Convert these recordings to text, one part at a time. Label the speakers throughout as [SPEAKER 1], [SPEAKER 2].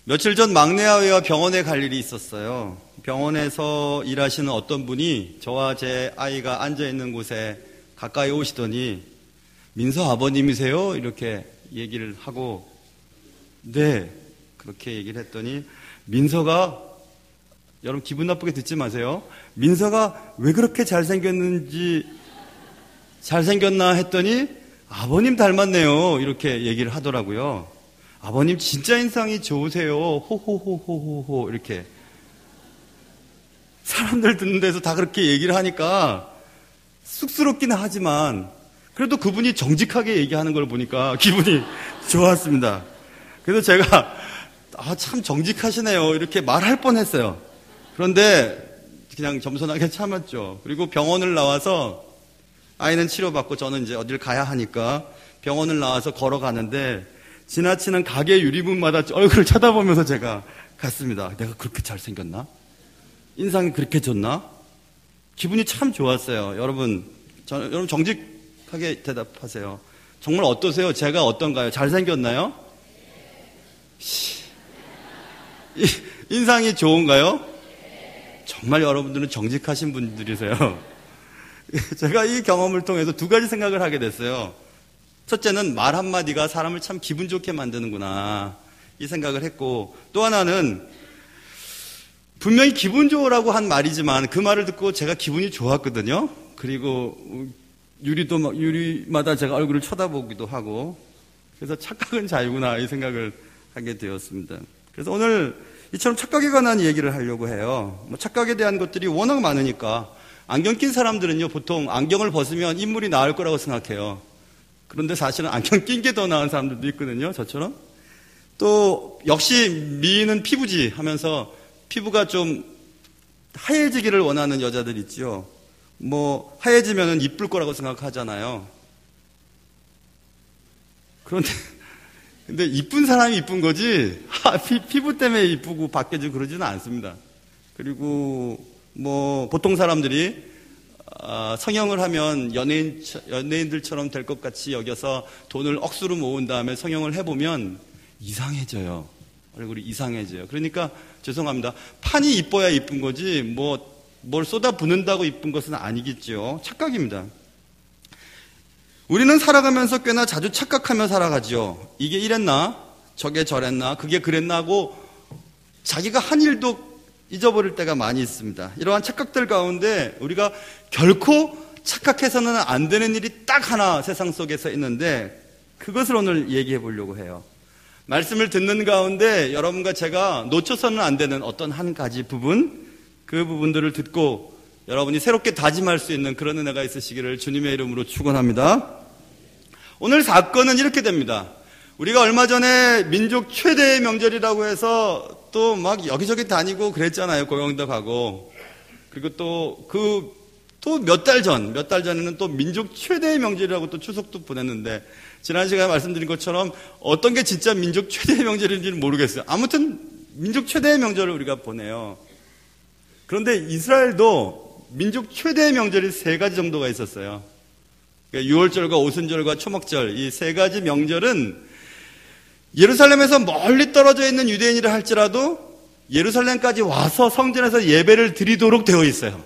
[SPEAKER 1] 며칠 전 막내 아이와 병원에 갈 일이 있었어요. 병원에서 일하시는 어떤 분이 저와 제 아이가 앉아있는 곳에 가까이 오시더니 민서 아버님이세요? 이렇게 얘기를 하고 네, 그렇게 얘기를 했더니 민서가, 여러분 기분 나쁘게 듣지 마세요. 민서가 왜 그렇게 잘생겼나 했더니 아버님 닮았네요. 이렇게 얘기를 하더라고요. 아버님 진짜 인상이 좋으세요. 호호호호호호 이렇게. 사람들 듣는 데서 다 그렇게 얘기를 하니까 쑥스럽기는 하지만 그래도 그분이 정직하게 얘기하는 걸 보니까 기분이 좋았습니다. 그래서 제가 참 정직하시네요 이렇게 말할 뻔했어요. 그런데 그냥 겸손하게 참았죠. 그리고 병원을 나와서 아이는 치료받고 저는 이제 어딜 가야 하니까 병원을 나와서 걸어가는데 지나치는 가게 유리문마다 얼굴을 쳐다보면서 제가 갔습니다. 내가 그렇게 잘생겼나? 인상이 그렇게 좋나? 기분이 참 좋았어요. 여러분 정직하게 대답하세요. 정말 어떠세요? 제가 어떤가요? 잘생겼나요? 인상이 좋은가요? 정말 여러분들은 정직하신 분들이세요. 제가 이 경험을 통해서 두 가지 생각을 하게 됐어요. 첫째는 말 한마디가 사람을 참 기분 좋게 만드는구나 이 생각을 했고, 또 하나는 분명히 기분 좋으라고 한 말이지만 그 말을 듣고 제가 기분이 좋았거든요. 그리고 유리마다 제가 얼굴을 쳐다보기도 하고, 그래서 착각은 자유구나 이 생각을 하게 되었습니다. 그래서 오늘 이처럼 착각에 관한 얘기를 하려고 해요. 착각에 대한 것들이 워낙 많으니까 안경 낀 사람들은요 보통 안경을 벗으면 인물이 나을 거라고 생각해요. 그런데 사실은 안경 낀 게 더 나은 사람들도 있거든요. 저처럼. 또 역시 미인은 피부지 하면서 피부가 좀 하얘지기를 원하는 여자들 있죠. 하얘지면은 이쁠 거라고 생각하잖아요. 근데 이쁜 사람이 이쁜 거지 피부 때문에 이쁘고 바뀌어지고 그러지는 않습니다. 그리고 보통 사람들이 성형을 하면 연예인들처럼 될 것 같이 여겨서 돈을 억수로 모은 다음에 성형을 해보면 이상해져요. 얼굴이 이상해져요. 그러니까 죄송합니다. 판이 이뻐야 이쁜 거지 뭘 쏟아 붓는다고 이쁜 것은 아니겠죠. 착각입니다. 우리는 살아가면서 꽤나 자주 착각하며 살아가죠. 이게 이랬나? 저게 저랬나? 그게 그랬나? 하고 자기가 한 일도 잊어버릴 때가 많이 있습니다. 이러한 착각들 가운데 우리가 결코 착각해서는 안 되는 일이 딱 하나 세상 속에서 있는데 그것을 오늘 얘기해 보려고 해요. 말씀을 듣는 가운데 여러분과 제가 놓쳐서는 안 되는 어떤 한 가지 부분, 그 부분들을 듣고 여러분이 새롭게 다짐할 수 있는 그런 은혜가 있으시기를 주님의 이름으로 축원합니다. 오늘 사건은 이렇게 됩니다. 우리가 얼마 전에 민족 최대의 명절이라고 해서 또 막 여기저기 다니고 그랬잖아요. 고영도 가고. 그리고 또 몇 달 전에는 또 민족 최대의 명절이라고 또 추석도 보냈는데, 지난 시간에 말씀드린 것처럼 어떤 게 진짜 민족 최대의 명절인지는 모르겠어요. 아무튼 민족 최대의 명절을 우리가 보내요. 그런데 이스라엘도 민족 최대의 명절이 세 가지 정도가 있었어요. 그러니까 유월절과 오순절과 초막절, 이 세 가지 명절은 예루살렘에서 멀리 떨어져 있는 유대인이라 할지라도 예루살렘까지 와서 성전에서 예배를 드리도록 되어 있어요.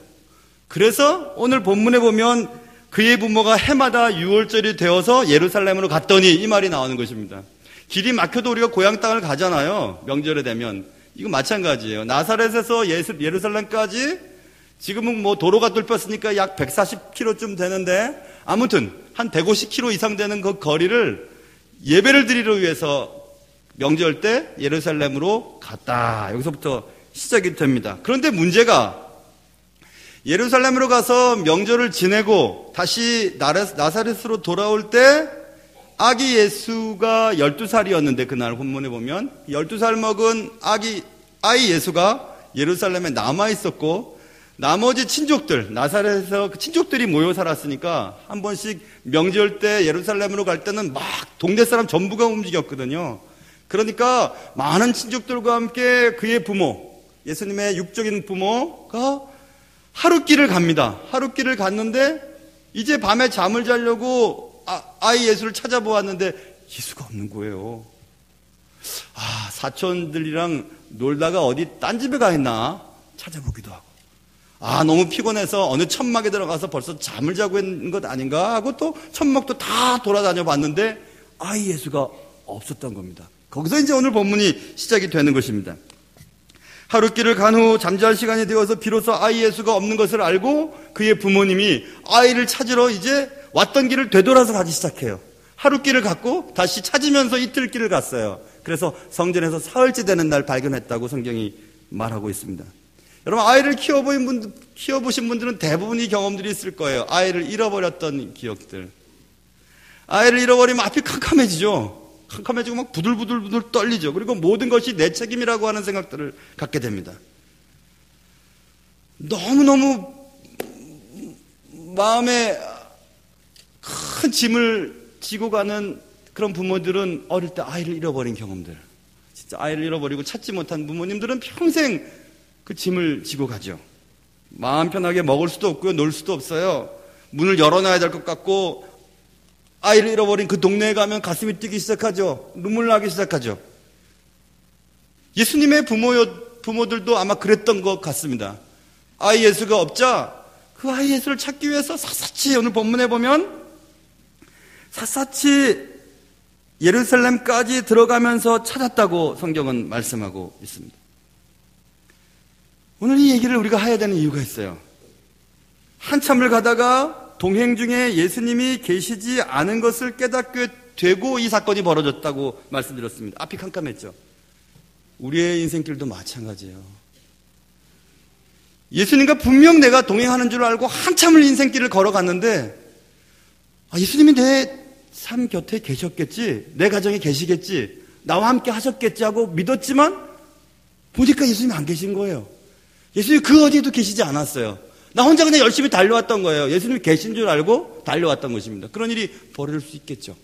[SPEAKER 1] 그래서 오늘 본문에 보면 그의 부모가 해마다 유월절이 되어서 예루살렘으로 갔더니 이 말이 나오는 것입니다. 길이 막혀도 우리가 고향 땅을 가잖아요. 명절에 되면. 이거 마찬가지예요. 나사렛에서 예루살렘까지 지금은 도로가 뚫혔으니까 약 140km쯤 되는데 아무튼 한 150km 이상 되는 그 거리를 예배를 드리러 위해서 명절 때 예루살렘으로 갔다. 여기서부터 시작이 됩니다. 그런데 문제가 예루살렘으로 가서 명절을 지내고 다시 나사렛으로 돌아올 때 아기 예수가 12살이었는데 그날 본문에 보면 12살 먹은 아이 예수가 예루살렘에 남아있었고 나머지 친족들, 나사렛에서 그 친족들이 모여 살았으니까 한 번씩 명절 때 예루살렘으로 갈 때는 막 동네 사람 전부가 움직였거든요. 그러니까 많은 친족들과 함께 그의 부모, 예수님의 육적인 부모가 하룻길을 갑니다. 하룻길을 갔는데 이제 밤에 잠을 자려고 아이 예수를 찾아보았는데 예수가 없는 거예요. 사촌들이랑 놀다가 어디 딴 집에 가 있나 찾아보기도 하고, 너무 피곤해서 어느 천막에 들어가서 벌써 잠을 자고 있는 것 아닌가 하고 또 천막도 다 돌아다녀 봤는데 아이 예수가 없었던 겁니다. 거기서 이제 오늘 본문이 시작이 되는 것입니다. 하룻길을 간 후 잠잘 시간이 되어서 비로소 아이 예수가 없는 것을 알고 그의 부모님이 아이를 찾으러 이제 왔던 길을 되돌아서 가기 시작해요. 하룻길을 갔고 다시 찾으면서 이틀 길을 갔어요. 그래서 성전에서 사흘째 되는 날 발견했다고 성경이 말하고 있습니다. 여러분, 아이를 키워보신 분들은 대부분 이 경험들이 있을 거예요. 아이를 잃어버렸던 기억들. 아이를 잃어버리면 앞이 캄캄해지죠. 캄캄해지고 막 부들부들 떨리죠. 그리고 모든 것이 내 책임이라고 하는 생각들을 갖게 됩니다. 너무너무 마음에 큰 짐을 지고 가는 그런 부모들은 어릴 때 아이를 잃어버린 경험들, 진짜 아이를 잃어버리고 찾지 못한 부모님들은 평생 그 짐을 지고 가죠. 마음 편하게 먹을 수도 없고요, 놀 수도 없어요. 문을 열어놔야 될 것 같고, 아이를 잃어버린 그 동네에 가면 가슴이 뛰기 시작하죠. 눈물 나기 시작하죠. 예수님의 부모들도 아마 그랬던 것 같습니다. 아이 예수가 없자 그 아이 예수를 찾기 위해서 샅샅이, 오늘 본문에 보면 샅샅이 예루살렘까지 들어가면서 찾았다고 성경은 말씀하고 있습니다. 오늘 이 얘기를 우리가 해야 되는 이유가 있어요. 한참을 가다가 동행 중에 예수님이 계시지 않은 것을 깨닫게 되고 이 사건이 벌어졌다고 말씀드렸습니다. 앞이 캄캄했죠. 우리의 인생길도 마찬가지예요. 예수님과 분명 내가 동행하는 줄 알고 한참을 인생길을 걸어갔는데 예수님이 내 삶 곁에 계셨겠지, 내 가정에 계시겠지, 나와 함께 하셨겠지 하고 믿었지만 보니까 예수님이 안 계신 거예요. 예수님이 그 어디에도 계시지 않았어요. 나 혼자 그냥 열심히 달려왔던 거예요. 예수님이 계신 줄 알고 달려왔던 것입니다. 그런 일이 벌어질 수 있겠죠.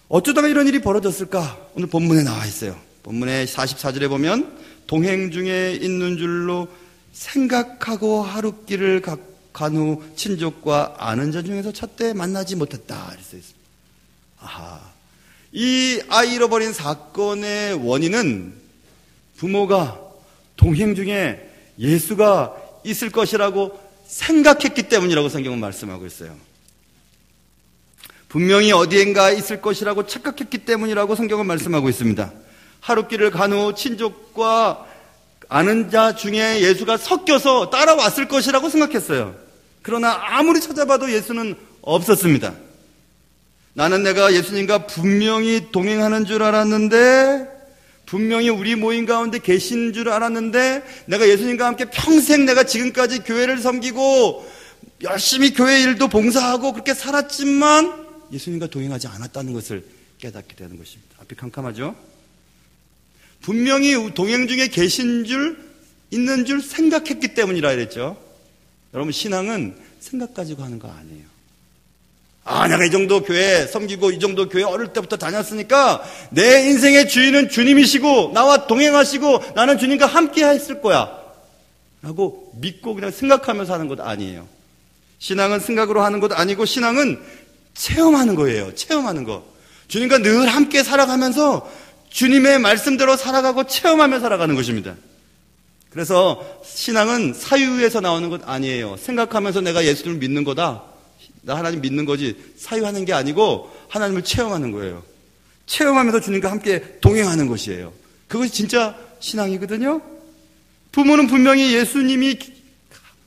[SPEAKER 1] 어쩌다가 이런 일이 벌어졌을까? 오늘 본문에 나와 있어요. 본문의 44절에 보면 동행 중에 있는 줄로 생각하고 하룻길을 간 후 친족과 아는 자 중에서 첫때 만나지 못했다. 이렇게 써 있습니다. 이 아이 잃어버린 사건의 원인은 부모가 동행 중에 예수가 있을 것이라고 생각했기 때문이라고 성경은 말씀하고 있어요. 분명히 어디엔가 있을 것이라고 착각했기 때문이라고 성경은 말씀하고 있습니다. 하룻길을 간 후 친족과 아는 자 중에 예수가 섞여서 따라왔을 것이라고 생각했어요. 그러나 아무리 찾아봐도 예수는 없었습니다. 나는 내가 예수님과 분명히 동행하는 줄 알았는데, 분명히 우리 모임 가운데 계신 줄 알았는데, 내가 예수님과 함께 평생 내가 지금까지 교회를 섬기고 열심히 교회 일도 봉사하고 그렇게 살았지만 예수님과 동행하지 않았다는 것을 깨닫게 되는 것입니다. 앞이 캄캄하죠? 분명히 동행 중에 계신 줄, 있는 줄 생각했기 때문이라 그랬죠. 여러분, 신앙은 생각 가지고 하는 거 아니에요. 내가 이 정도 교회 섬기고 이 정도 교회 어릴 때부터 다녔으니까 내 인생의 주인은 주님이시고 나와 동행하시고 나는 주님과 함께 했을 거야 라고 믿고 그냥 생각하면서 하는 것 아니에요. 신앙은 생각으로 하는 것 아니고 신앙은 체험하는 거예요. 체험하는 거. 주님과 늘 함께 살아가면서 주님의 말씀대로 살아가고 체험하며 살아가는 것입니다. 그래서 신앙은 사유에서 나오는 것 아니에요. 생각하면서 내가 예수를 믿는 거다, 나 하나님 믿는 거지, 사유하는 게 아니고 하나님을 체험하는 거예요. 체험하면서 주님과 함께 동행하는 것이에요. 그것이 진짜 신앙이거든요. 부모는 분명히 예수님이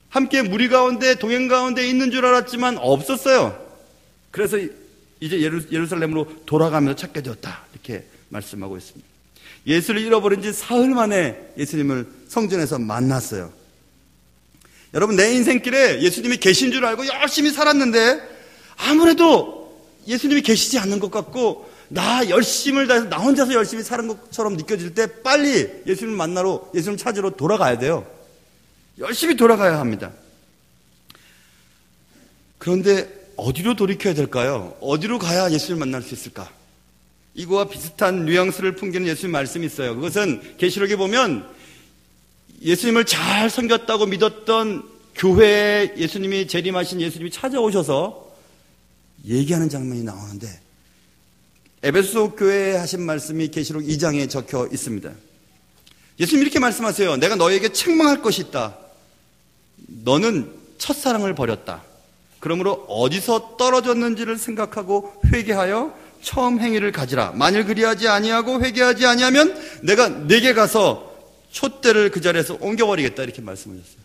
[SPEAKER 1] 함께 무리 가운데 동행 가운데 있는 줄 알았지만 없었어요. 그래서 이제 예루살렘으로 돌아가면서 찾게 되었다, 이렇게 말씀하고 있습니다. 예수를 잃어버린 지 사흘 만에 예수님을 성전에서 만났어요. 여러분, 내 인생길에 예수님이 계신 줄 알고 열심히 살았는데 아무래도 예수님이 계시지 않는 것 같고 나 열심을 다해서 나 혼자서 열심히 사는 것처럼 느껴질 때 빨리 예수님을 만나러, 예수님 찾으러 돌아가야 돼요. 열심히 돌아가야 합니다. 그런데 어디로 돌이켜야 될까요? 어디로 가야 예수님을 만날 수 있을까? 이거와 비슷한 뉘앙스를 풍기는 예수님 말씀이 있어요. 그것은 계시록에 보면 예수님을 잘 섬겼다고 믿었던 교회에 예수님이 재림하신 예수님이 찾아오셔서 얘기하는 장면이 나오는데 에베소 교회에 하신 말씀이 계시록 2장에 적혀 있습니다. 예수님 이렇게 말씀하세요. 내가 너에게 책망할 것이 있다. 너는 첫사랑을 버렸다. 그러므로 어디서 떨어졌는지를 생각하고 회개하여 처음 행위를 가지라. 만일 그리하지 아니하고 회개하지 아니하면 내가 네게 가서 촛대를 그 자리에서 옮겨버리겠다. 이렇게 말씀하셨어요.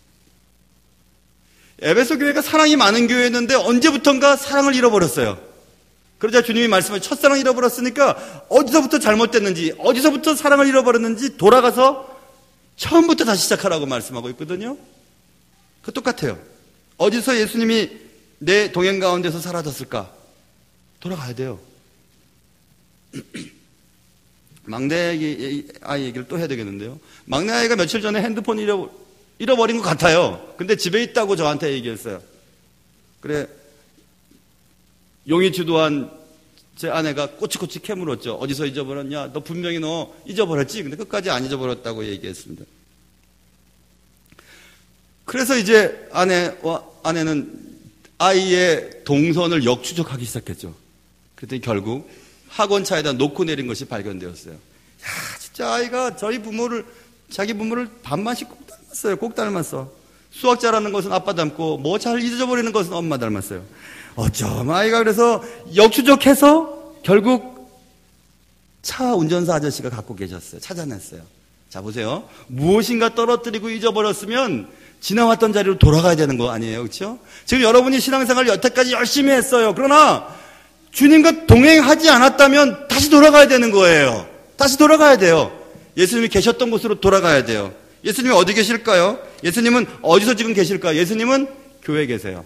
[SPEAKER 1] 에베소 교회가 사랑이 많은 교회였는데 언제부턴가 사랑을 잃어버렸어요. 그러자 주님이 말씀하신 첫사랑 잃어버렸으니까 어디서부터 잘못됐는지, 어디서부터 사랑을 잃어버렸는지 돌아가서 처음부터 다시 시작하라고 말씀하고 있거든요. 그 똑같아요. 어디서 예수님이 내 동행 가운데서 사라졌을까? 돌아가야 돼요. 막내 아이 얘기를 또 해야 되겠는데요. 막내 아이가 며칠 전에 핸드폰 잃어버린 것 같아요. 근데 집에 있다고 저한테 얘기했어요. 그래, 용이 주도한 제 아내가 꼬치꼬치 캐물었죠. 어디서 잊어버렸냐? 너 분명히 너 잊어버렸지? 근데 끝까지 안 잊어버렸다고 얘기했습니다. 그래서 이제 아내는 아이의 동선을 역추적하기 시작했죠. 그랬더니 결국 학원차에다 놓고 내린 것이 발견되었어요. 야, 진짜 아이가 자기 부모를 반만씩 꼭 닮았어요. 꼭 닮았어. 수학 잘하는 것은 아빠 닮고 뭐 잘 잊어버리는 것은 엄마 닮았어요. 어쩜 아이가 그래서 역추적해서 결국 차 운전사 아저씨가 갖고 계셨어요. 찾아냈어요. 자, 보세요. 무엇인가 떨어뜨리고 잊어버렸으면 지나왔던 자리로 돌아가야 되는 거 아니에요. 그렇죠? 지금 여러분이 신앙생활 여태까지 열심히 했어요. 그러나 주님과 동행하지 않았다면 다시 돌아가야 되는 거예요. 다시 돌아가야 돼요. 예수님이 계셨던 곳으로 돌아가야 돼요. 예수님이 어디 계실까요? 예수님은 어디서 지금 계실까요? 예수님은 교회에 계세요.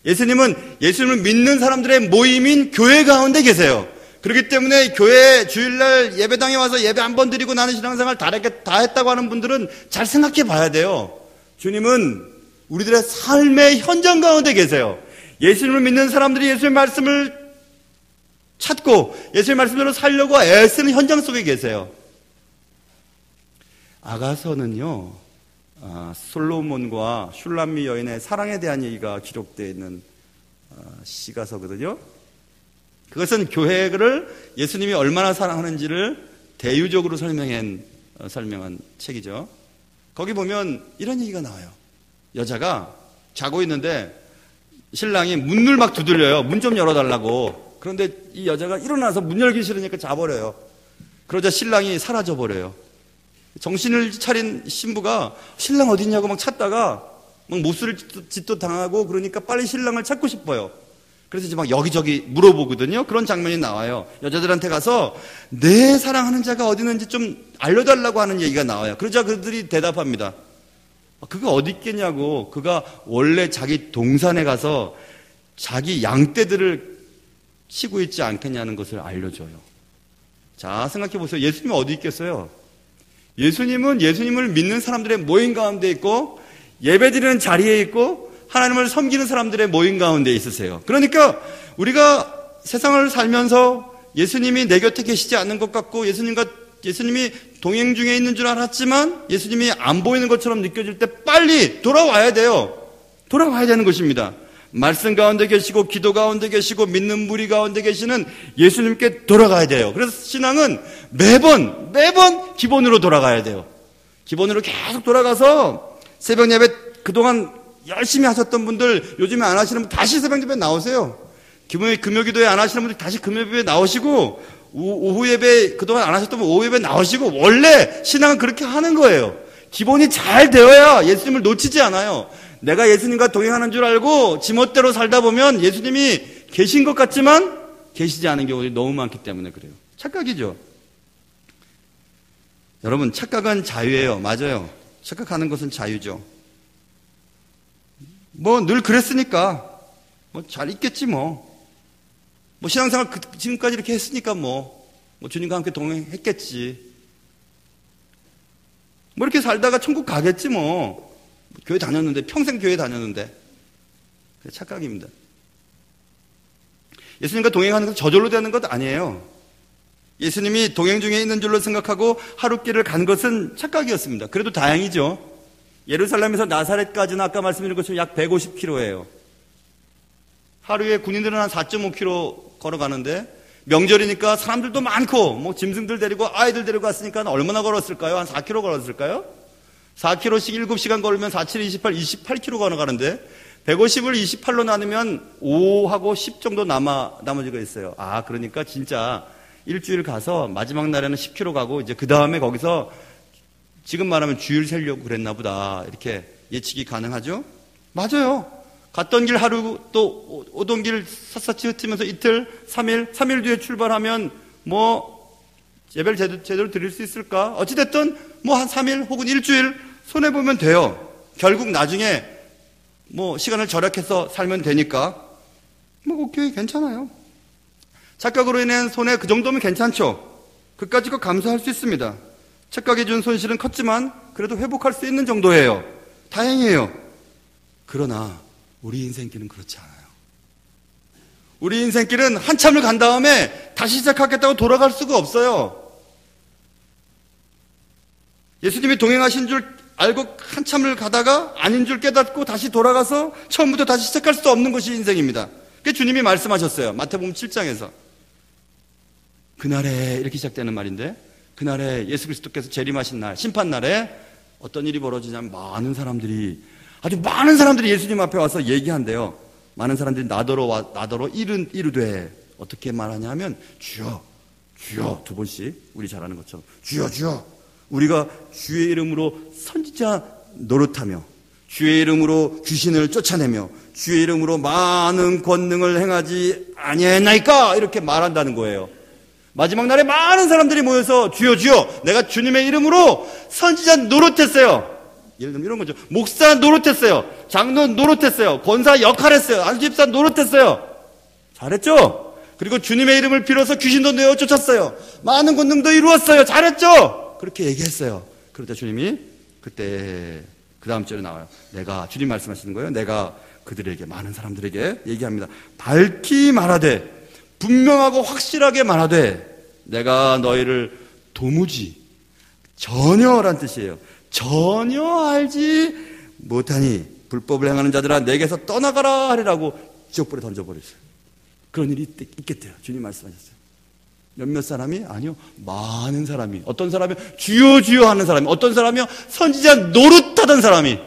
[SPEAKER 1] 예수님은 예수님을 믿는 사람들의 모임인 교회 가운데 계세요. 그렇기 때문에 교회 주일날 예배당에 와서 예배 한 번 드리고 나는 신앙생활 다 했다고 하는 분들은 잘 생각해 봐야 돼요. 주님은 우리들의 삶의 현장 가운데 계세요. 예수님을 믿는 사람들이 예수님의 말씀을 찾고 예수님의 말씀대로 살려고 애쓰는 현장 속에 계세요. 아가서는요, 솔로몬과 슐람미 여인의 사랑에 대한 얘기가 기록되어 있는 시가서거든요. 그것은 교회를 예수님이 얼마나 사랑하는지를 대유적으로 설명한 책이죠. 거기 보면 이런 얘기가 나와요. 여자가 자고 있는데 신랑이 문을 막 두들려요. 문 좀 열어달라고. 그런데 이 여자가 일어나서 문 열기 싫으니까 자버려요. 그러자 신랑이 사라져버려요. 정신을 차린 신부가 신랑 어디 있냐고 막 찾다가 막 못쓸 짓도 당하고 그러니까 빨리 신랑을 찾고 싶어요. 그래서 이제 막 여기저기 물어보거든요. 그런 장면이 나와요. 여자들한테 가서 내 사랑하는 자가 어디 있는지 좀 알려달라고 하는 얘기가 나와요. 그러자 그들이 대답합니다. 그가 어디 있겠냐고. 그가 원래 자기 동산에 가서 자기 양떼들을 치고 있지 않겠냐는 것을 알려줘요. 자, 생각해 보세요. 예수님이 어디 있겠어요? 예수님은 예수님을 믿는 사람들의 모임 가운데 있고 예배드리는 자리에 있고 하나님을 섬기는 사람들의 모임 가운데 있으세요. 그러니까 우리가 세상을 살면서 예수님이 내 곁에 계시지 않는 것 같고 예수님이 동행 중에 있는 줄 알았지만 예수님이 안 보이는 것처럼 느껴질 때 빨리 돌아와야 돼요. 돌아와야 되는 것입니다. 말씀 가운데 계시고 기도 가운데 계시고 믿는 무리 가운데 계시는 예수님께 돌아가야 돼요. 그래서 신앙은 매번 기본으로 돌아가야 돼요. 기본으로 계속 돌아가서 새벽 예배 그동안 열심히 하셨던 분들 요즘에 안 하시는 분 다시 새벽 예배 나오세요. 금요 기도회 안 하시는 분들 다시 금요 예배 나오시고 오후 예배 그동안 안 하셨던 분 오후 예배 나오시고 원래 신앙은 그렇게 하는 거예요. 기본이 잘 되어야 예수님을 놓치지 않아요. 내가 예수님과 동행하는 줄 알고 지멋대로 살다 보면 예수님이 계신 것 같지만 계시지 않은 경우들이 너무 많기 때문에 그래요. 착각이죠. 여러분, 착각은 자유예요. 맞아요. 착각하는 것은 자유죠. 뭐 늘 그랬으니까 뭐 잘 있겠지 뭐 신앙생활 지금까지 이렇게 했으니까 뭐 주님과 함께 동행했겠지. 뭐 이렇게 살다가 천국 가겠지 뭐 교회 다녔는데 평생 교회 다녔는데 착각입니다. 예수님과 동행하는 것은 저절로 되는 것 아니에요. 예수님이 동행 중에 있는 줄로 생각하고 하루길을 간 것은 착각이었습니다. 그래도 다행이죠. 예루살렘에서 나사렛까지는 아까 말씀드린 것처럼 약 150km예요. 하루에 군인들은 한 4.5km 걸어가는데 명절이니까 사람들도 많고 뭐 짐승들 데리고 아이들 데리고 갔으니까 얼마나 걸었을까요? 한 4km 걸었을까요? 4km씩 7시간 걸으면 4, 7, 28, 28km 걸어가는데 150을 28로 나누면 5하고 10 정도 나머지가 있어요. 아, 그러니까 진짜 일주일 가서 마지막 날에는 10km 가고 이제 그 다음에 거기서 지금 말하면 주일 세려고 그랬나 보다. 이렇게 예측이 가능하죠? 맞아요. 갔던 길 하루 또 오던 길 샅샅이 흩으면서 이틀, 3일 뒤에 출발하면 뭐 예배를 제대로 드릴 수 있을까? 어찌됐든 뭐 한 3일 혹은 일주일 손해보면 돼요. 결국 나중에 뭐 시간을 절약해서 살면 되니까 뭐 오케이 괜찮아요. 착각으로 인한 손해 그 정도면 괜찮죠. 그까짓 거 감수할 수 있습니다. 착각이 준 손실은 컸지만 그래도 회복할 수 있는 정도예요. 다행이에요. 그러나 우리 인생길은 그렇지 않아요. 우리 인생길은 한참을 간 다음에 다시 시작하겠다고 돌아갈 수가 없어요. 예수님이 동행하신 줄 알고 한참을 가다가 아닌 줄 깨닫고 다시 돌아가서 처음부터 다시 시작할 수 없는 것이 인생입니다. 그게 주님이 말씀하셨어요. 마태복음 7장에서. 그날에 이렇게 시작되는 말인데, 그날에 예수 그리스도께서 재림하신 날, 심판날에 어떤 일이 벌어지냐면 아주 많은 사람들이 예수님 앞에 와서 얘기한대요. 많은 사람들이 나더러 이르되 어떻게 말하냐면 주여 주여 두 번씩 우리 잘 아는 것처럼 주여 주여 우리가 주의 이름으로 선지자 노릇하며 주의 이름으로 귀신을 쫓아내며 주의 이름으로 많은 권능을 행하지 아니했나이까 이렇게 말한다는 거예요. 마지막 날에 많은 사람들이 모여서 주여 주여 내가 주님의 이름으로 선지자 노릇했어요. 예를 들면 이런 거죠. 목사 노릇했어요. 장로 노릇했어요. 권사 역할했어요. 안수집사 노릇했어요. 잘했죠? 그리고 주님의 이름을 빌어서 귀신도 내어 쫓았어요. 많은 권능도 이루었어요. 잘했죠? 그렇게 얘기했어요. 그러다 주님이 그때 그 다음 절에 나와요. 주님 말씀하시는 거예요. 내가 그들에게 많은 사람들에게 얘기합니다. 밝히 말하되 분명하고 확실하게 말하되 내가 너희를 도무지 전혀란 뜻이에요. 전혀 알지 못하니 불법을 행하는 자들아 내게서 떠나가라 하리라고 지옥불에 던져버렸어요. 그런 일이 있겠대요. 주님 말씀하셨어요. 몇몇 사람이? 아니요. 많은 사람이. 어떤 사람이? 주여 주여 하는 사람이. 어떤 사람이요? 선지자 노릇하던 사람이.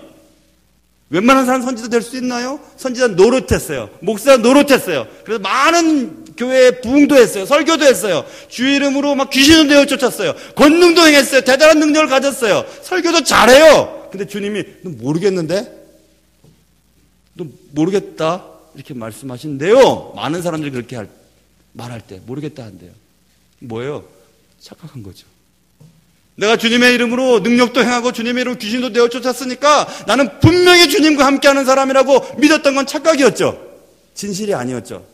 [SPEAKER 1] 웬만한 사람 선지자 될 수 있나요? 선지자 노릇했어요. 목사 노릇했어요. 그래서 많은 교회에 부흥도 했어요. 설교도 했어요. 주의 이름으로 막 귀신을 내어 쫓았어요. 권능도 행했어요. 대단한 능력을 가졌어요. 설교도 잘해요. 근데 주님이 너 모르겠는데? 너 모르겠다? 이렇게 말씀하신대요. 많은 사람들이 그렇게 말할 때 모르겠다 한대요. 뭐예요? 착각한 거죠. 내가 주님의 이름으로 능력도 행하고 주님의 이름으로 귀신도 내어 쫓았으니까 나는 분명히 주님과 함께하는 사람이라고 믿었던 건 착각이었죠. 진실이 아니었죠.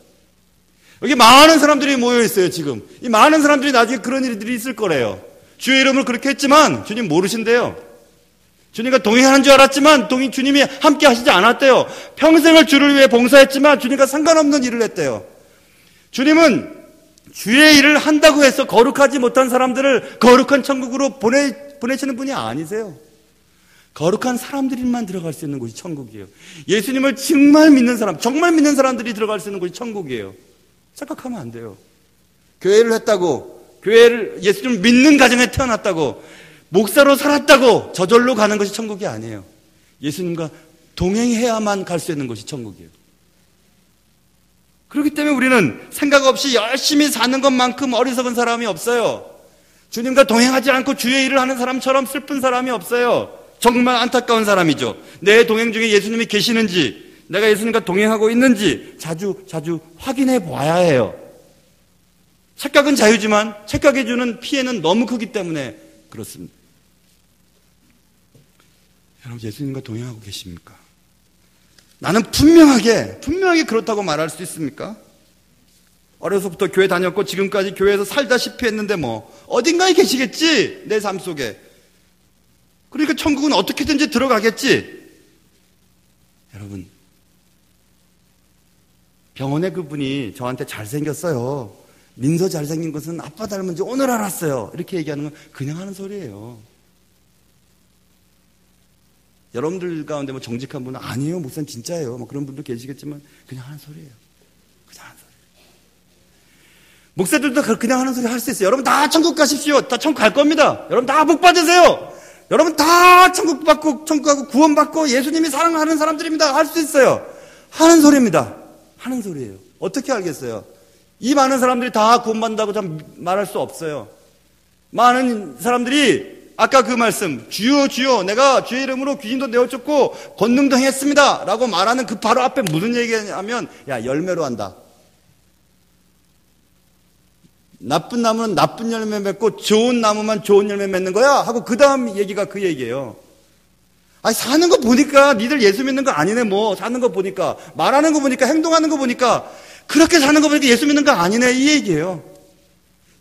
[SPEAKER 1] 여기 많은 사람들이 모여 있어요. 지금 이 많은 사람들이 나중에 그런 일들이 있을 거래요. 주의 이름으로 그렇게 했지만 주님 모르신대요. 주님과 동행하는 줄 알았지만 주님이 함께 하시지 않았대요. 평생을 주를 위해 봉사했지만 주님과 상관없는 일을 했대요. 주님은 주의 일을 한다고 해서 거룩하지 못한 사람들을 거룩한 천국으로 보내시는 분이 아니세요. 거룩한 사람들만 들어갈 수 있는 곳이 천국이에요. 예수님을 정말 믿는 사람들이 들어갈 수 있는 곳이 천국이에요. 착각하면 안 돼요. 교회를 했다고, 예수님을 믿는 가정에 태어났다고, 목사로 살았다고 저절로 가는 것이 천국이 아니에요. 예수님과 동행해야만 갈 수 있는 것이 천국이에요. 그렇기 때문에 우리는 생각 없이 열심히 사는 것만큼 어리석은 사람이 없어요. 주님과 동행하지 않고 주의 일을 하는 사람처럼 슬픈 사람이 없어요. 정말 안타까운 사람이죠. 내 동행 중에 예수님이 계시는지, 내가 예수님과 동행하고 있는지 자주 확인해 봐야 해요. 착각은 자유지만 착각해 주는 피해는 너무 크기 때문에 그렇습니다. 여러분, 예수님과 동행하고 계십니까? 나는 분명하게 그렇다고 말할 수 있습니까? 어려서부터 교회 다녔고 지금까지 교회에서 살다시피 했는데 뭐 어딘가에 계시겠지, 내 삶 속에. 그러니까 천국은 어떻게든지 들어가겠지. 여러분, 병원에 그분이 저한테 잘생겼어요, 민서 잘생긴 것은 아빠 닮은지 오늘 알았어요, 이렇게 얘기하는 건 그냥 하는 소리예요. 여러분들 가운데 뭐 정직한 분은 아니에요, 목사님 진짜예요, 뭐 그런 분도 계시겠지만 그냥 하는 소리예요. 그냥 하는 소리. 목사들도 그냥 하는 소리 할 수 있어요. 여러분 다 천국 가십시오. 다 천국 갈 겁니다. 여러분 다 복 받으세요. 여러분 다 천국 받고 천국하고 구원 받고 예수님이 사랑하는 사람들입니다. 할 수 있어요. 하는 소리입니다. 하는 소리예요. 어떻게 알겠어요? 이 많은 사람들이 다 구원받는다고 참 말할 수 없어요. 많은 사람들이 아까 그 말씀, 주여 주여 내가 주의 이름으로 귀신도 내어쫓고 권능도 행했습니다 라고 말하는 그 바로 앞에 무슨 얘기냐면, 야, 열매로 한다. 나쁜 나무는 나쁜 열매 맺고 좋은 나무만 좋은 열매 맺는 거야 하고 그 다음 얘기가 그 얘기예요. 아니, 사는 거 보니까 니들 예수 믿는 거 아니네. 뭐 사는 거 보니까, 말하는 거 보니까, 행동하는 거 보니까, 그렇게 사는 거 보니까 예수 믿는 거 아니네, 이 얘기예요.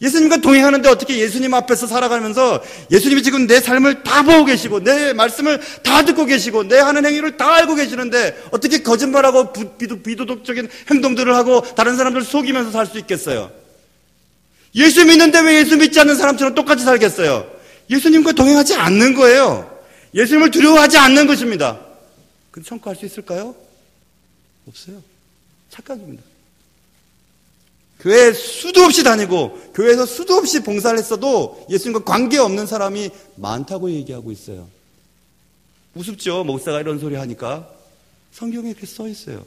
[SPEAKER 1] 예수님과 동행하는데 어떻게 예수님 앞에서 살아가면서 예수님이 지금 내 삶을 다 보고 계시고 내 말씀을 다 듣고 계시고 내 하는 행위를 다 알고 계시는데 어떻게 거짓말하고 비도덕적인 행동들을 하고 다른 사람들 속이면서 살 수 있겠어요? 예수 믿는데 왜 예수 믿지 않는 사람처럼 똑같이 살겠어요? 예수님과 동행하지 않는 거예요. 예수님을 두려워하지 않는 것입니다. 근데 천국 갈 수 있을까요? 없어요. 착각입니다. 교회에 수도 없이 다니고 교회에서 수도 없이 봉사를 했어도 예수님과 관계없는 사람이 많다고 얘기하고 있어요. 우습죠? 목사가 이런 소리 하니까. 성경에 이렇게 써 있어요.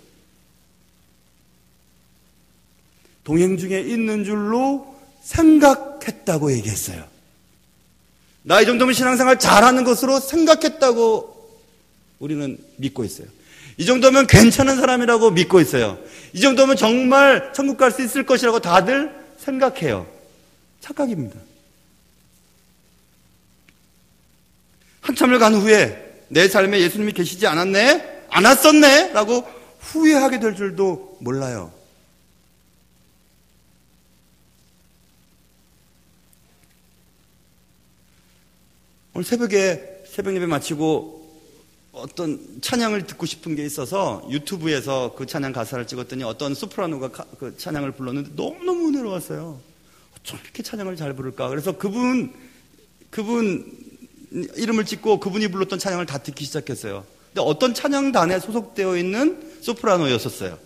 [SPEAKER 1] 동행 중에 있는 줄로 생각했다고 얘기했어요. 나 이 정도면 신앙생활 잘하는 것으로 생각했다고 우리는 믿고 있어요. 이 정도면 괜찮은 사람이라고 믿고 있어요. 이 정도면 정말 천국 갈 수 있을 것이라고 다들 생각해요. 착각입니다. 한참을 간 후에 내 삶에 예수님이 계시지 않았네? 않았었네? 라고 후회하게 될 줄도 몰라요. 오늘 새벽에 새벽 예배 마치고 어떤 찬양을 듣고 싶은 게 있어서 유튜브에서 그 찬양 가사를 찍었더니 어떤 소프라노가 그 찬양을 불렀는데 너무너무 은혜로웠어요. 어쩜 이렇게 찬양을 잘 부를까? 그래서 그분 이름을 찍고 그분이 불렀던 찬양을 다 듣기 시작했어요. 근데 어떤 찬양단에 소속되어 있는 소프라노였었어요.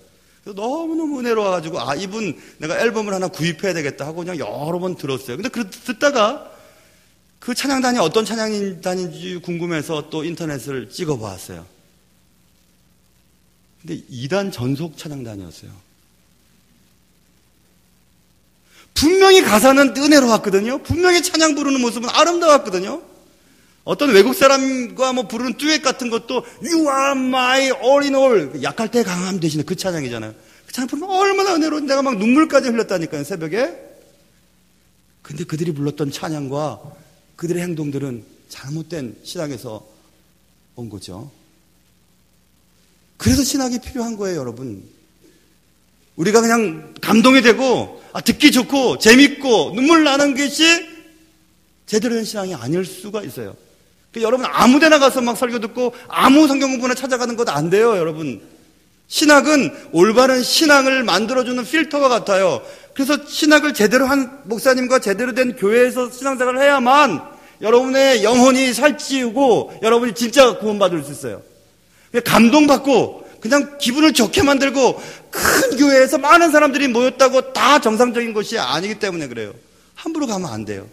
[SPEAKER 1] 그래서 너무너무 은혜로워가지고 이분 내가 앨범을 하나 구입해야 되겠다 하고 그냥 여러 번 들었어요. 근데 듣다가 그 찬양단이 어떤 찬양단인지 궁금해서 또 인터넷을 찍어보았어요. 근데 2단 전속 찬양단이었어요. 분명히 가사는 은혜로웠거든요. 분명히 찬양 부르는 모습은 아름다웠거든요. 어떤 외국 사람과 부르는 듀엣 같은 것도 You are my all in all, 약할 때 강함 대신에 그 찬양이잖아요. 그 찬양 부르면 얼마나 은혜로운지 내가 막 눈물까지 흘렸다니까요, 새벽에. 근데 그들이 불렀던 찬양과 그들의 행동들은 잘못된 신학에서 온 거죠. 그래서 신학이 필요한 거예요, 여러분. 우리가 그냥 감동이 되고 듣기 좋고 재밌고 눈물 나는 것이 제대로 된 신앙이 아닐 수가 있어요. 그러니까 여러분 아무 데나 가서 막 설교 듣고 아무 성경 공부나 찾아가는 것도 안 돼요, 여러분. 신학은 올바른 신앙을 만들어주는 필터가 같아요. 그래서 신학을 제대로 한 목사님과 제대로 된 교회에서 신앙생활을 해야만 여러분의 영혼이 살찌우고 여러분이 진짜 구원받을 수 있어요. 감동받고 그냥 기분을 좋게 만들고 큰 교회에서 많은 사람들이 모였다고 다 정상적인 것이 아니기 때문에 그래요. 함부로 가면 안 돼요.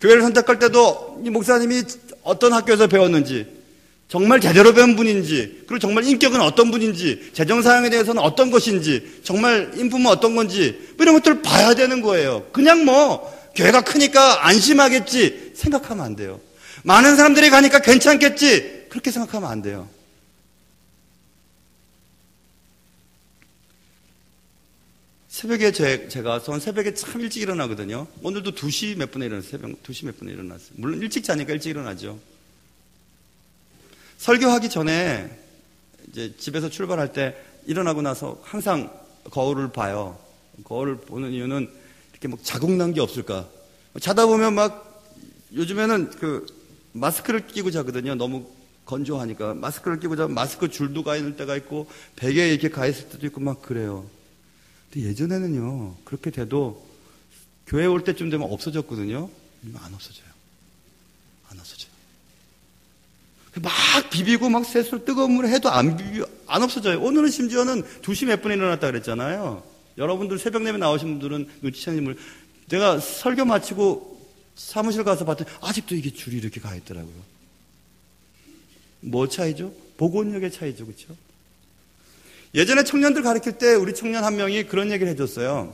[SPEAKER 1] 교회를 선택할 때도 이 목사님이 어떤 학교에서 배웠는지, 정말 제대로 배운 분인지, 그리고 정말 인격은 어떤 분인지, 재정사항에 대해서는 어떤 것인지, 정말 인품은 어떤 건지, 이런 것들을 봐야 되는 거예요. 그냥 교회가 크니까 안심하겠지 생각하면 안 돼요. 많은 사람들이 가니까 괜찮겠지 그렇게 생각하면 안 돼요. 새벽에 제가 새벽에 참 일찍 일어나거든요. 오늘도 2시 몇 분에 일어났어요. 새벽 2시 몇 분에 일어났어요. 물론 일찍 자니까 일찍 일어나죠. 설교하기 전에 이제 집에서 출발할 때 일어나고 나서 항상 거울을 봐요. 거울을 보는 이유는 이렇게 자국 난 게 없을까. 자다 보면 요즘에는 마스크를 끼고 자거든요. 너무 건조하니까. 마스크를 끼고 자면 마스크 줄도 가 있는 때가 있고, 베개에 이렇게 가 있을 때도 있고 그래요. 근데 예전에는요, 그렇게 돼도 교회 올 때쯤 되면 없어졌거든요. 안 없어져요. 안 없어져요. 막 비비고 세수를 뜨거운 물에 해도 안 없어져요. 오늘은 심지어는 2시 몇 분에 일어났다 그랬잖아요. 여러분들 새벽 내에 나오신 분들은 눈치채는 분, 내가 설교 마치고 사무실 가서 봤더니 아직도 이게 줄이 이렇게 가 있더라고요. 뭐 차이죠? 복원력의 차이죠. 그렇죠? 예전에 청년들 가르칠 때 우리 청년 한 명이 그런 얘기를 해줬어요.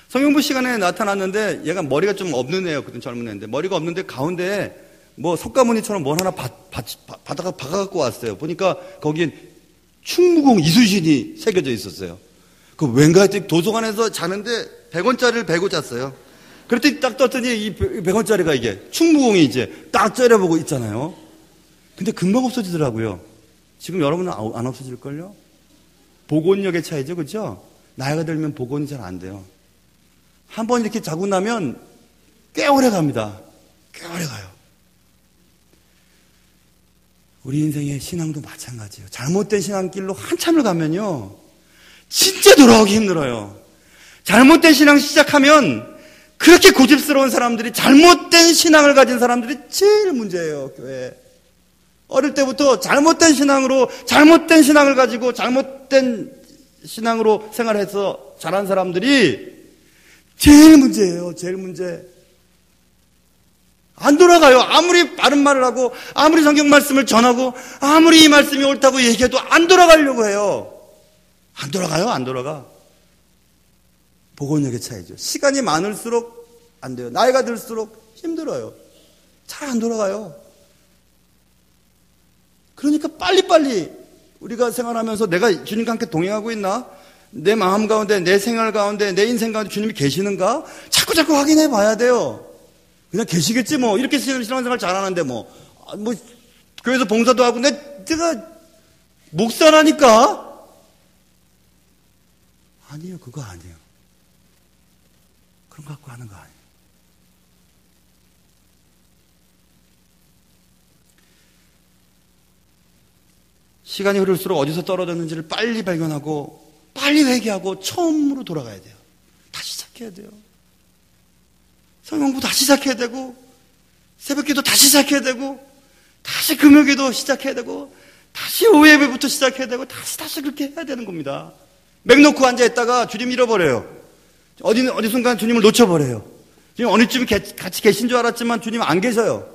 [SPEAKER 1] 성경부 시간에 나타났는데 얘가 머리가 좀 없는 애였거든. 젊은 애인데 머리가 없는데 가운데에 뭐 석가모니처럼 뭘 하나 바다가 박아갖고 왔어요. 보니까 거기엔 충무공 이순신이 새겨져 있었어요. 그 왠가 했더니 도서관에서 자는데 100원짜리를 베고 잤어요. 그랬더니 딱 떴더니 이 100원짜리가 이게 충무공이 이제 딱 째려보고 있잖아요. 근데 금방 없어지더라고요. 지금 여러분은 안 없어질걸요? 복원력의 차이죠. 그죠? 나이가 들면 복원이 잘 안 돼요. 한번 이렇게 자고 나면 꽤 오래 갑니다. 꽤 오래 가요. 우리 인생의 신앙도 마찬가지예요. 잘못된 신앙길로 한참을 가면요. 진짜 돌아오기 힘들어요. 잘못된 신앙 시작하면 그렇게 고집스러운 사람들이 잘못된 신앙을 가진 사람들이 제일 문제예요. 교회에. 어릴 때부터 잘못된 신앙으로 잘못된 신앙을 가지고 잘못된 신앙으로 생활해서 자란 사람들이 제일 문제예요. 제일 문제. 안 돌아가요. 아무리 바른 말을 하고 아무리 성경 말씀을 전하고 아무리 이 말씀이 옳다고 얘기해도 안 돌아가려고 해요. 안 돌아가요. 안 돌아가. 복원력의 차이죠. 시간이 많을수록 안 돼요. 나이가 들수록 힘들어요. 잘 안 돌아가요. 그러니까 빨리빨리 우리가 생활하면서 내가 주님과 함께 동행하고 있나? 내 마음 가운데, 내 생활 가운데, 내 인생 가운데 주님이 계시는가? 자꾸 확인해 봐야 돼요. 그냥 계시겠지 뭐. 이렇게 신앙생활 잘하는데 뭐 교회에서 봉사도 하고 내가 목사라니까? 아니에요. 그거 아니에요. 그런 거 갖고 하는 거 아니에요. 시간이 흐를수록 어디서 떨어졌는지를 빨리 발견하고 빨리 회개하고 처음으로 돌아가야 돼요. 다시 시작해야 돼요. 성경부 다시 시작해야 되고 새벽기도 다시 시작해야 되고 다시 금요기도 시작해야 되고 다시 오후 예배부터 시작해야 되고 다시 그렇게 해야 되는 겁니다. 맥 놓고 앉아있다가 주님 잃어버려요. 어디 순간 주님을 놓쳐버려요. 주님 어느쯤 같이 계신 줄 알았지만 주님 안 계셔요.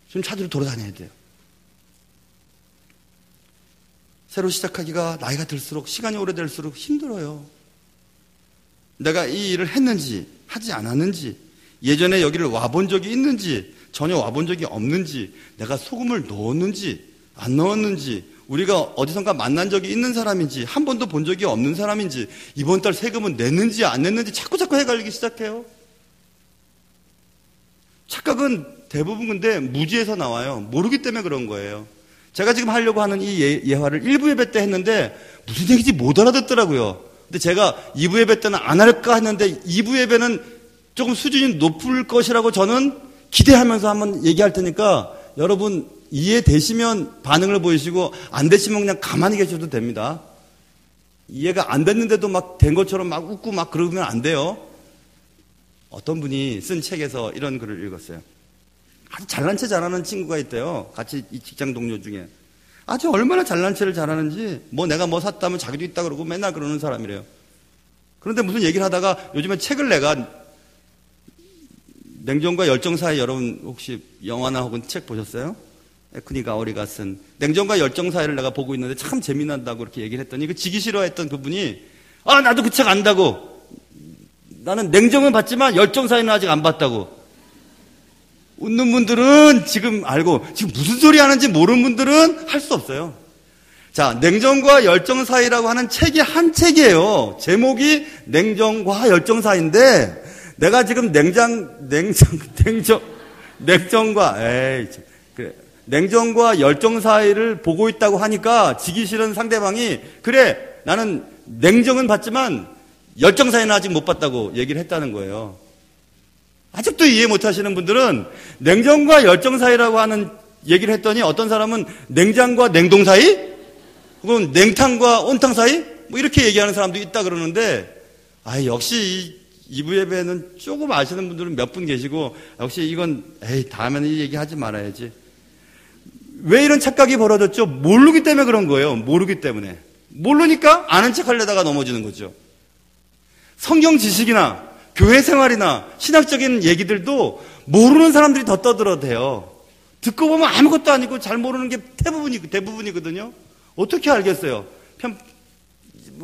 [SPEAKER 1] 주님 찾으러 돌아다녀야 돼요. 새로 시작하기가 나이가 들수록 시간이 오래될수록 힘들어요. 내가 이 일을 했는지 하지 않았는지 예전에 여기를 와본 적이 있는지 전혀 와본 적이 없는지 내가 소금을 넣었는지 안 넣었는지 우리가 어디선가 만난 적이 있는 사람인지 한 번도 본 적이 없는 사람인지 이번 달 세금은 냈는지 안 냈는지 자꾸 헷갈리기 시작해요. 착각은 대부분 근데 무지에서 나와요. 모르기 때문에 그런 거예요. 제가 지금 하려고 하는 이 예화를 1부 예배 때 했는데 무슨 얘기인지 못 알아듣더라고요. 근데 제가 2부 예배 때는 안 할까 했는데 2부 예배는 조금 수준이 높을 것이라고 저는 기대하면서 한번 얘기할 테니까 여러분 이해되시면 반응을 보이시고 안 되시면 그냥 가만히 계셔도 됩니다. 이해가 안 됐는데도 막 된 것처럼 막 웃고 막 그러면 안 돼요. 어떤 분이 쓴 책에서 이런 글을 읽었어요. 아주 잘난 체 잘하는 친구가 있대요. 같이 이 직장 동료 중에. 아주 얼마나 잘난 체를 잘하는지 내가 뭐 샀다면 자기도 있다 그러고 맨날 그러는 사람이래요. 그런데 무슨 얘기를 하다가 요즘에 책을 내가 냉정과 열정 사이 여러분 혹시 영화나 혹은 책 보셨어요? 에크니 가오리가 쓴 냉정과 열정 사이를 내가 보고 있는데 참 재미난다고 그렇게 얘기를 했더니 그 지기 싫어했던 그분이 나도 그 책 안다고. 나는 냉정은 봤지만 열정 사이는 아직 안 봤다고. 웃는 분들은 지금 알고 지금 무슨 소리 하는지 모르는 분들은 할 수 없어요. 자, 냉정과 열정 사이라고 하는 책이 한 책이에요. 제목이 냉정과 열정 사이인데 내가 지금 냉정과 열정 사이를 보고 있다고 하니까 지기 싫은 상대방이 그래 나는 냉정은 봤지만 열정 사이는 아직 못 봤다고 얘기를 했다는 거예요. 아직도 이해 못 하시는 분들은 냉정과 열정 사이라고 하는 얘기를 했더니 어떤 사람은 냉장과 냉동 사이? 혹은 냉탕과 온탕 사이? 이렇게 얘기하는 사람도 있다 그러는데 역시 이 2부 예배는 조금 아시는 분들은 몇 분 계시고 역시 이건 다음에는 이 얘기 하지 말아야지. 왜 이런 착각이 벌어졌죠? 모르기 때문에 그런 거예요. 모르기 때문에. 모르니까 아는 척 하려다가 넘어지는 거죠. 성경 지식이나 교회 생활이나 신학적인 얘기들도 모르는 사람들이 더 떠들어대요. 듣고 보면 아무것도 아니고 잘 모르는 게 대부분이거든요. 어떻게 알겠어요?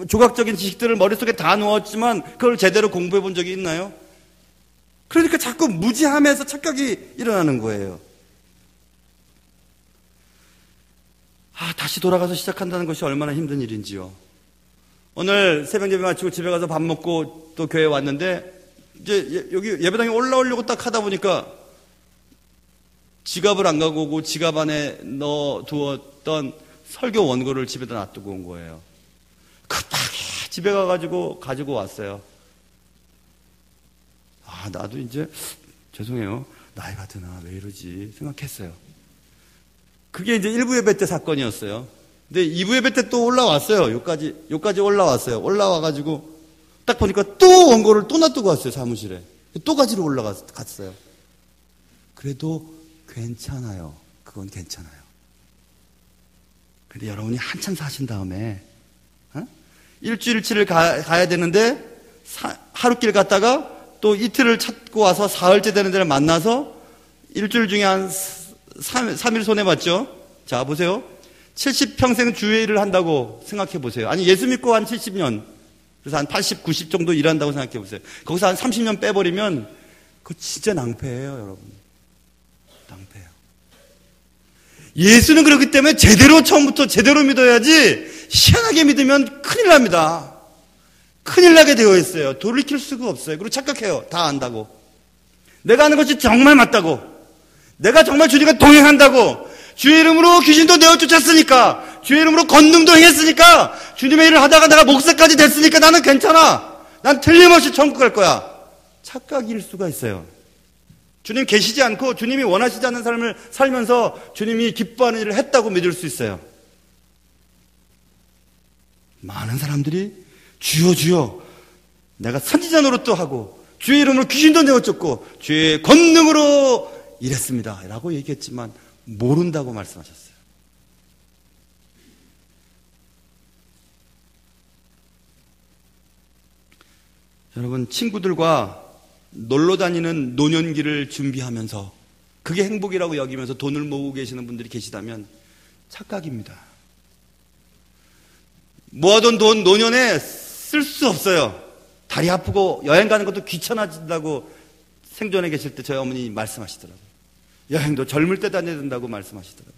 [SPEAKER 1] 조각적인 지식들을 머릿속에 다 넣었지만 그걸 제대로 공부해 본 적이 있나요? 그러니까 자꾸 무지함에서 착각이 일어나는 거예요. 다시 돌아가서 시작한다는 것이 얼마나 힘든 일인지요. 오늘 새벽 예배 마치고 집에 가서 밥 먹고 또 교회에 왔는데 이제 여기 예배당에 올라오려고 딱 하다 보니까 지갑을 안 가고 오고 지갑 안에 넣어두었던 설교 원고를 집에다 놔두고 온 거예요. 급하게 집에 가가지고 가지고 왔어요. 나도 이제 죄송해요. 나이가 드나 왜 이러지 생각했어요. 그게 이제 1부 예배 때 사건이었어요. 근데 2부 예배 때 또 올라왔어요. 요까지 올라왔어요. 올라와가지고 딱 보니까 또 원고를 또 놔두고 왔어요. 사무실에. 또 가지러 올라갔어요. 그래도 괜찮아요. 그건 괜찮아요. 근데 여러분이 한참 사신 다음에 일주일치를 가야 되는데 하루길 갔다가 또 이틀을 찾고 와서 사흘째 되는 데를 만나서 일주일 중에 한 3일 손해봤죠. 자 보세요. 70평생 주일을 한다고 생각해 보세요. 아니 예수 믿고 한 70년 그래서 한 80, 90 정도 일한다고 생각해 보세요. 거기서 한 30년 빼버리면 그거 진짜 낭패예요. 여러분. 낭패예요. 예수는 그렇기 때문에 제대로 처음부터 제대로 믿어야지 희한하게 믿으면 큰일 납니다. 큰일 나게 되어 있어요. 돌이킬 수가 없어요. 그리고 착각해요. 다 안다고. 내가 하는 것이 정말 맞다고. 내가 정말 주님과 동행한다고. 주의 이름으로 귀신도 내어 쫓았으니까. 주의 이름으로 권능도 행했으니까. 주님의 일을 하다가 내가 목사까지 됐으니까 나는 괜찮아. 난 틀림없이 천국 갈 거야. 착각일 수가 있어요. 주님 계시지 않고 주님이 원하시지 않는 삶을 살면서 주님이 기뻐하는 일을 했다고 믿을 수 있어요. 많은 사람들이 주여 주여 내가 선지자 노릇도 하고 주의 이름으로 귀신도 내어 쫓고 주의 권능으로 일했습니다 라고 얘기했지만 모른다고 말씀하셨어요. 여러분 친구들과 놀러 다니는 노년기를 준비하면서 그게 행복이라고 여기면서 돈을 모으고 계시는 분들이 계시다면 착각입니다. 모아둔 돈 노년에 쓸 수 없어요. 다리 아프고 여행 가는 것도 귀찮아진다고 생존에 계실 때 저희 어머니 말씀하시더라고요. 여행도 젊을 때 다녀야 된다고 말씀하시더라고요.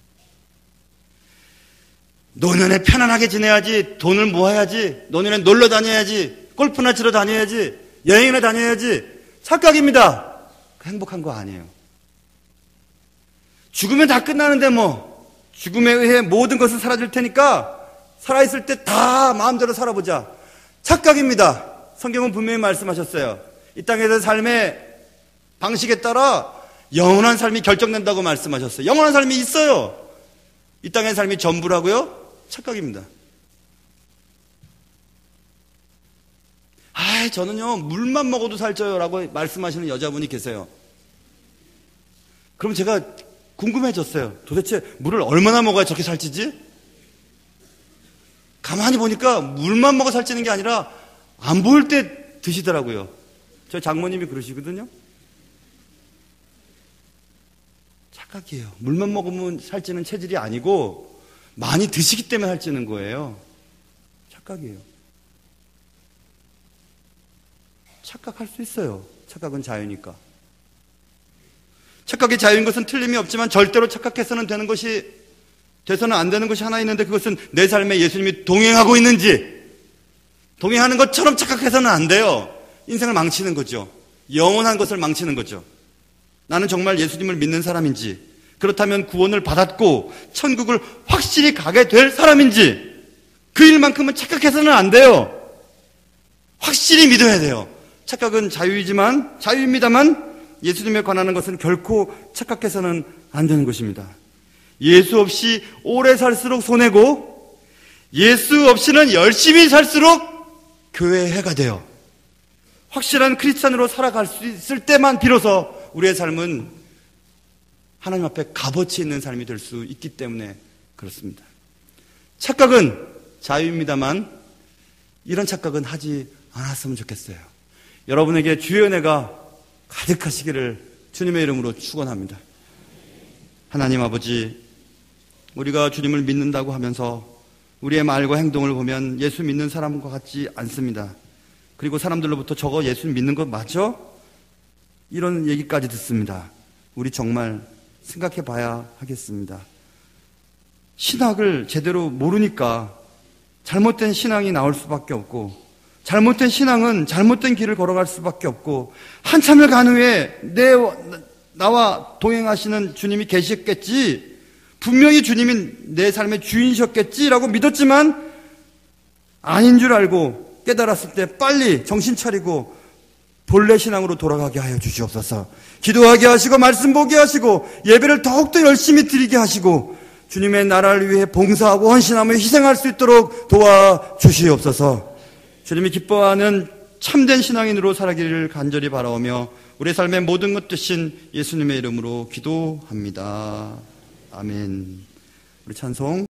[SPEAKER 1] 노년에 편안하게 지내야지, 돈을 모아야지, 노년에 놀러 다녀야지, 골프나 치러 다녀야지, 여행이나 다녀야지. 착각입니다. 행복한 거 아니에요. 죽으면 다 끝나는데 뭐 죽음에 의해 모든 것은 사라질 테니까 살아있을 때 다 마음대로 살아보자. 착각입니다. 성경은 분명히 말씀하셨어요. 이 땅에서 삶의 방식에 따라 영원한 삶이 결정된다고 말씀하셨어요. 영원한 삶이 있어요. 이 땅의 삶이 전부라고요? 착각입니다. 저는요 물만 먹어도 살쪄요 라고 말씀하시는 여자분이 계세요. 그럼 제가 궁금해졌어요. 도대체 물을 얼마나 먹어야 저렇게 살찌지? 가만히 보니까 물만 먹어 살찌는 게 아니라 안 보일 때 드시더라고요. 저희 장모님이 그러시거든요. 착각이에요. 물만 먹으면 살찌는 체질이 아니고 많이 드시기 때문에 살찌는 거예요. 착각이에요. 착각할 수 있어요. 착각은 자유니까. 착각이 자유인 것은 틀림이 없지만 절대로 착각해서는 돼서는 안 되는 것이 하나 있는데 그것은 내 삶에 예수님이 동행하고 있는지 동행하는 것처럼 착각해서는 안 돼요. 인생을 망치는 거죠. 영원한 것을 망치는 거죠. 나는 정말 예수님을 믿는 사람인지 그렇다면 구원을 받았고 천국을 확실히 가게 될 사람인지 그 일만큼은 착각해서는 안 돼요. 확실히 믿어야 돼요. 착각은 자유입니다만 예수님에 관한 것은 결코 착각해서는 안 되는 것입니다. 예수 없이 오래 살수록 손해고 예수 없이는 열심히 살수록 교회의 해가 돼요. 확실한 크리스찬으로 살아갈 수 있을 때만 비로소 우리의 삶은 하나님 앞에 값어치 있는 삶이 될 수 있기 때문에 그렇습니다. 착각은 자유입니다만 이런 착각은 하지 않았으면 좋겠어요. 여러분에게 주의 은혜가 가득하시기를 주님의 이름으로 축원합니다. 하나님 아버지, 우리가 주님을 믿는다고 하면서 우리의 말과 행동을 보면 예수 믿는 사람과 같지 않습니다. 그리고 사람들로부터 저거 예수 믿는 거 맞죠? 이런 얘기까지 듣습니다. 우리 정말 생각해 봐야 하겠습니다. 신학을 제대로 모르니까 잘못된 신앙이 나올 수밖에 없고, 잘못된 신앙은 잘못된 길을 걸어갈 수밖에 없고, 한참을 간 후에 나와 동행하시는 주님이 계셨겠지, 분명히 주님이 내 삶의 주인이셨겠지라고 믿었지만 아닌 줄 알고 깨달았을 때 빨리 정신 차리고 본래 신앙으로 돌아가게 하여 주시옵소서. 기도하게 하시고 말씀 보게 하시고 예배를 더욱더 열심히 드리게 하시고 주님의 나라를 위해 봉사하고 헌신하며 희생할 수 있도록 도와주시옵소서. 주님이 기뻐하는 참된 신앙인으로 살아기를 간절히 바라오며 우리 삶의 모든 것 되신 예수님의 이름으로 기도합니다. 아멘. 우리 찬송